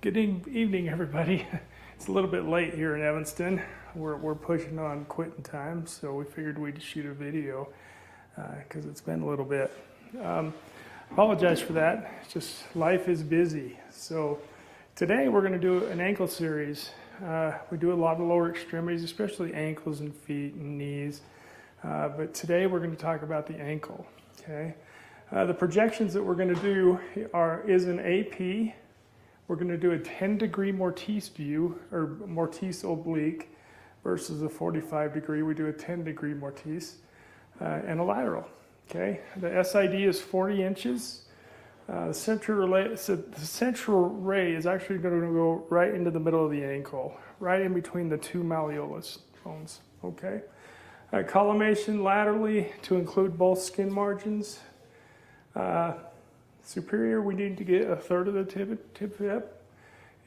Good evening, everybody. It's a little bit late here in Evanston. We're pushing on quitting time, so we figured we'd shoot a video because it's been a little bit. Apologize for that. It's just life is busy. So today we're going to do an ankle series. We do a lot of lower extremities, especially ankles and feet and knees. But today we're going to talk about the ankle. Okay. The projections that we're going to do is an AP. We're going to do a 10-degree Mortise view, or Mortise oblique, versus a 45-degree. We do a 10-degree Mortise and a lateral. Okay, the SID is 40 inches. The central ray is actually going to go right into the middle of the ankle, right in between the two malleolus bones. Okay, collimation laterally to include both skin margins. Superior, we need to get a third of the tib fib,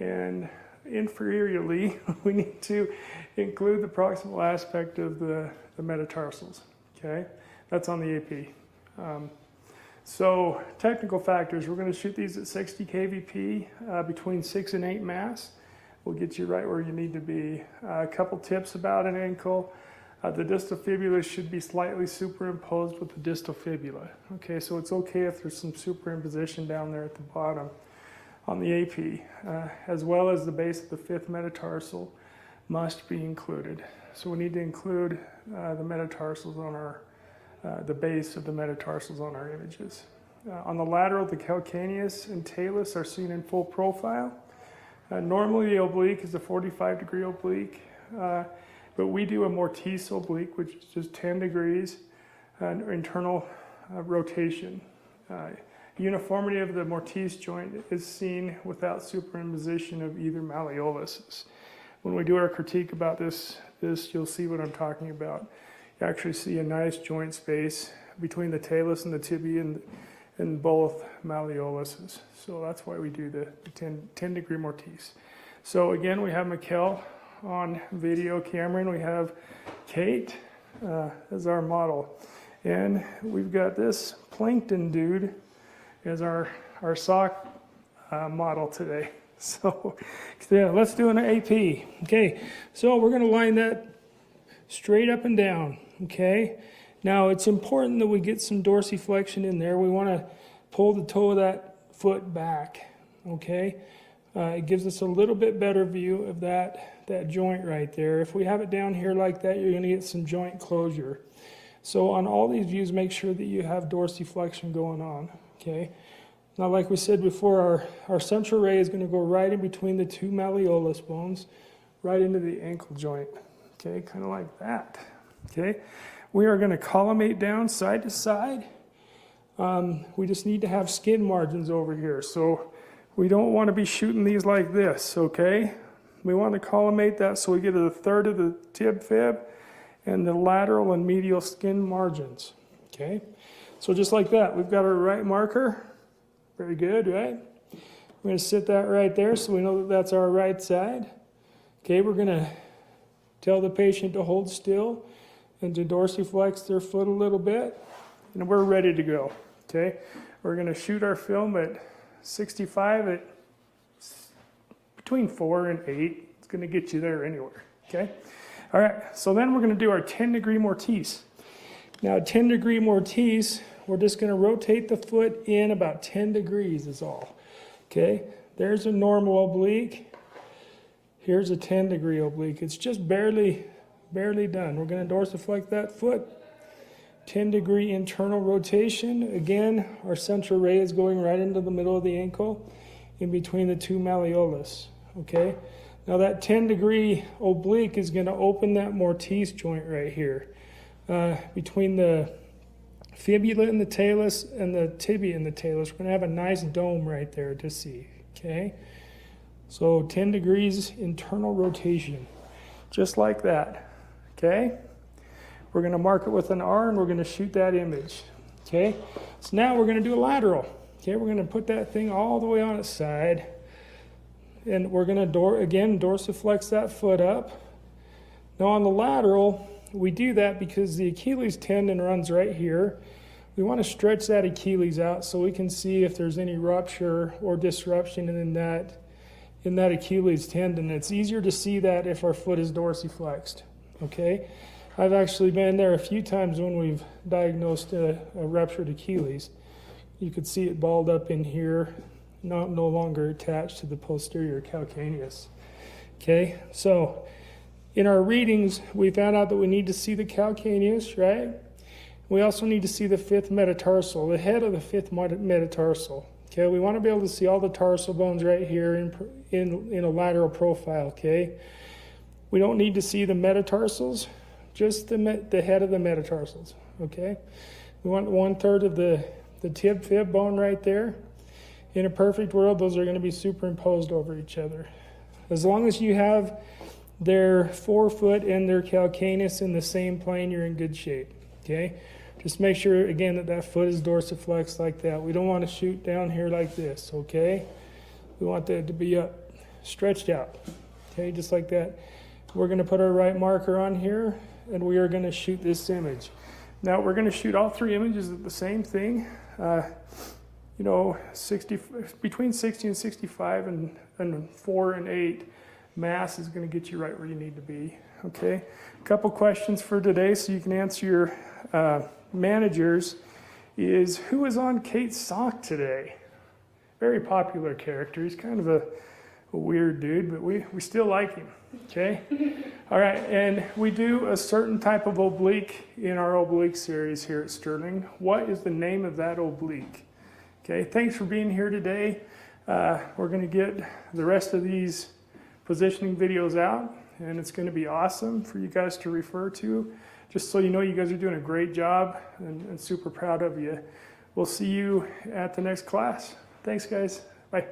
and inferiorly, we need to include the proximal aspect of the metatarsals. Okay, that's on the AP. So technical factors, we're going to shoot these at 60 kVp, between 6 and 8 mass. We'll get you right where you need to be. A couple tips about an ankle. The distal fibula should be slightly superimposed with the distal fibula. Okay, so it's okay if there's some superimposition down there at the bottom on the AP, as well as the base of the fifth metatarsal must be included. So we need to include the metatarsals on our, the base of the metatarsals on our images. On the lateral, the calcaneus and talus are seen in full profile. Normally the oblique is a 45-degree oblique. But we do a Mortise oblique, which is just 10 degrees internal rotation. Uniformity of the Mortise joint is seen without superimposition of either malleolus. When we do our critique about this, you'll see what I'm talking about. You actually see a nice joint space between the talus and the tibia and both malleoluses. So that's why we do the 10-degree Mortise. So again, we have Mikkel on video camera, and we have Kate as our model, and we've got this plankton dude as our sock model today. So yeah, let's do an AP. Okay, so we're going to line that straight up and down. Okay, now it's important that we get some dorsiflexion in there. We want to pull the toe of that foot back. Okay, it gives us a little bit better view of that joint right there. If we have it down here like that, you're going to get some joint closure. So on all these views, make sure that you have dorsiflexion going on. Okay. Now, like we said before, our central ray is going to go right in between the two malleolus bones, right into the ankle joint. Okay, kind of like that. Okay. We are going to collimate down side to side. We just need to have skin margins over here. So we don't want to be shooting these like this, okay? We want to collimate that so we get a third of the tib fib and the lateral and medial skin margins, okay? So just like that, we've got our right marker. Very good, right? We're going to sit that right there so we know that that's our right side. Okay, we're going to tell the patient to hold still and to dorsiflex their foot a little bit, and we're ready to go, okay? We're going to shoot our film at 65 at between 4 and 8. It's going to get you there anywhere, okay? All right, so then we're going to do our 10-degree Mortise. Now, 10-degree Mortise, we're just going to rotate the foot in about 10 degrees is all, okay? There's a normal oblique. Here's a 10-degree oblique. It's just barely done. We're going to dorsiflex that foot. 10-degree internal rotation. Again, our central ray is going right into the middle of the ankle in between the two malleolus. Okay, now that 10-degree oblique is going to open that Mortise joint right here between the fibula and the talus and the tibia and the talus. We're going to have a nice dome right there to see. Okay, so 10 degrees internal rotation, just like that. Okay. We're going to mark it with an R, and we're going to shoot that image. Okay, so now we're going to do a lateral. Okay, we're going to put that thing all the way on its side, and we're going to dorsiflex that foot up. Now on the lateral, we do that because the Achilles tendon runs right here. We want to stretch that Achilles out so we can see if there's any rupture or disruption in that in that Achilles tendon. It's easier to see that if our foot is dorsiflexed, okay? I've actually been there a few times when we've diagnosed a ruptured Achilles. You could see it balled up in here, no longer attached to the posterior calcaneus. Okay, so in our readings, we found out that we need to see the calcaneus, right? We also need to see the fifth metatarsal, the head of the fifth metatarsal. Okay, we want to be able to see all the tarsal bones right here in a lateral profile, okay? We don't need to see the metatarsals, just the head of the metatarsals, okay? We want 1/3 of the tib fib bone right there. In a perfect world, those are going to be superimposed over each other. As long as you have their forefoot and their calcaneus in the same plane, you're in good shape, okay? Just make sure, again, that foot is dorsiflexed like that. We don't want to shoot down here like this, okay? We want that to be up, stretched out, okay, just like that. We're going to put our right marker on here, and we are going to shoot this image. Now, we're going to shoot all 3 images at the same thing. You know, between 60 and 65 and 4 and 8 mass is going to get you right where you need to be, okay? A couple questions for today so you can answer your managers is, who was on Kate's sock today? Very popular character. He's kind of a weird dude, but we still like him, okay? All right, and we do a certain type of oblique in our oblique series here at Sterling. What is the name of that oblique? Okay, thanks for being here today. We're going to get the rest of these positioning videos out, and it's going to be awesome for you guys to refer to. Just so you know, you guys are doing a great job, and super proud of you. We'll see you at the next class. Thanks, guys. Bye.